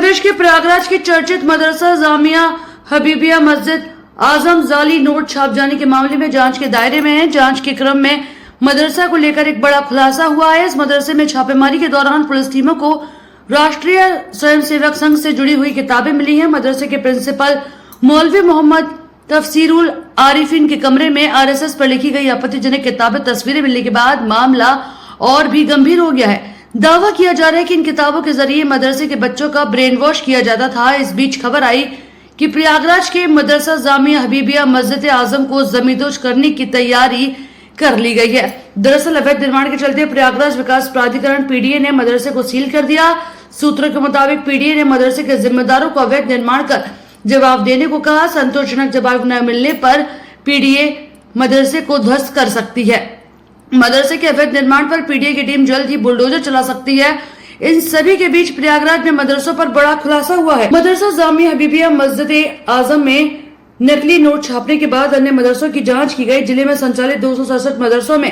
प्रदेश के प्रयागराज के चर्चित मदरसा जामिया हबीबिया मस्जिद आजम जाली नोट छाप जाने के मामले में जांच के दायरे में है। जांच के क्रम में मदरसा को लेकर एक बड़ा खुलासा हुआ है। इस मदरसे में छापेमारी के दौरान पुलिस टीमों को राष्ट्रीय स्वयंसेवक संघ से जुड़ी हुई किताबें मिली हैं। मदरसे के प्रिंसिपल मौलवी मोहम्मद तफसीरुल आरिफीन के कमरे में आरएसएस पर लिखी गई आपत्तिजनक किताबें तस्वीरें मिलने के बाद मामला और भी गंभीर हो गया है। दावा किया जा रहा है कि इन किताबों के जरिए मदरसे के बच्चों का ब्रेन वॉश किया जाता था। इस बीच खबर आई कि प्रयागराज के मदरसा जामिया हबीबिया मस्जिद आजम को जमींदोज करने की तैयारी कर ली गई है। दरअसल अवैध निर्माण के चलते प्रयागराज विकास प्राधिकरण पीडीए ने मदरसे को सील कर दिया। सूत्रों के मुताबिक पीडीए ने मदरसे के जिम्मेदारों को अवैध निर्माण कर जवाब देने को कहा। संतोषजनक जवाब न मिलने पर पीडीए मदरसे को ध्वस्त कर सकती है। मदरसे के अवैध निर्माण पर पीडीए की टीम जल्द ही बुलडोजर चला सकती है। इन सभी के बीच प्रयागराज में मदरसों पर बड़ा खुलासा हुआ है। मदरसा जामिया हबीबिया मस्जिद आजम में नकली नोट छापने के बाद अन्य मदरसों की जांच की गई। जिले में संचालित 267 मदरसों में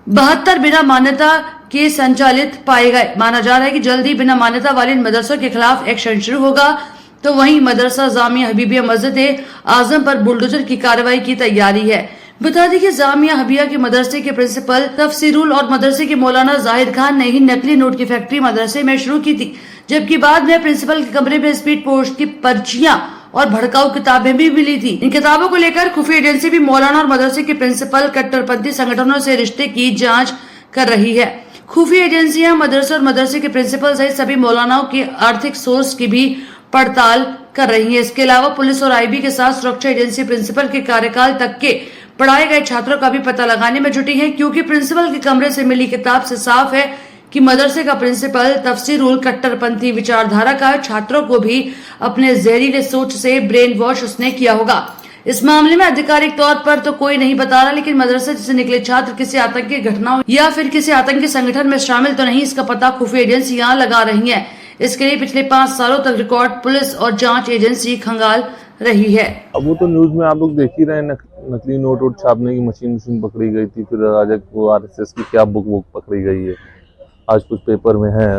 72 बिना मान्यता के संचालित पाए गए। माना जा रहा है कि जल्द ही बिना मान्यता वाले इन मदरसों के खिलाफ एक्शन शुरू होगा। तो वहीं मदरसा जामिया हबीबिया मस्जिद आजम पर बुलडोजर की कार्रवाई की तैयारी है। बता दें कि जामिया हबीबिया के मदरसे के प्रिंसिपल तफसीरुल और मदरसे के मौलाना जाहिर खान ने ही नकली नोट की फैक्ट्री मदरसे में शुरू की थी, जबकि बाद में प्रिंसिपल के कमरे में स्पीड पोस्ट की पर्चियां और भड़काऊ किताबें भी मिली थी। इन किताबों को लेकर खुफिया एजेंसी भी मौलाना और मदरसे के प्रिंसिपल कट्टरपंथी संगठनों से रिश्ते की जाँच कर रही है। खुफिया एजेंसियां मदरसे और मदरसे के प्रिंसिपल सहित सभी मौलानाओं की आर्थिक सोर्स की भी पड़ताल कर रही है। इसके अलावा पुलिस और आईबी के साथ सुरक्षा एजेंसी प्रिंसिपल के कार्यकाल तक के पढ़ाए गए छात्रों का भी पता लगाने में जुटी है, क्योंकि प्रिंसिपल के कमरे से मिली किताब से साफ है कि मदरसे का प्रिंसिपल तफसीरुल कट्टरपंथी विचारधारा का है। छात्रों को भी अपने जहरीले सोच से ब्रेन वॉश उसने किया होगा। इस मामले में आधिकारिक तौर पर तो कोई नहीं बता रहा, लेकिन मदरसे से निकले छात्र किसी आतंकी घटनाओं या फिर किसी आतंकी संगठन में शामिल तो नहीं, इसका पता खुफिया एजेंसियां लगा रही है। इसके लिए पिछले 5 सालों तक रिकॉर्ड पुलिस और जांच एजेंसी खंगाल रही है। अब वो तो न्यूज में आप लोग देख ही रहे हैं, नकली नोट वोट छापने की मशीन पकड़ी गई थी, फिर राजक को आरएसएस की क्या बुक पकड़ी गई है, आज कुछ पेपर में है।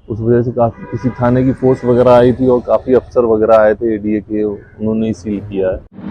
उस वजह से काफी किसी थाने की फोर्स वगैरह आई थी और काफी अफसर वगैरह आए थे एडीए के, उन्होंने ही सील किया है।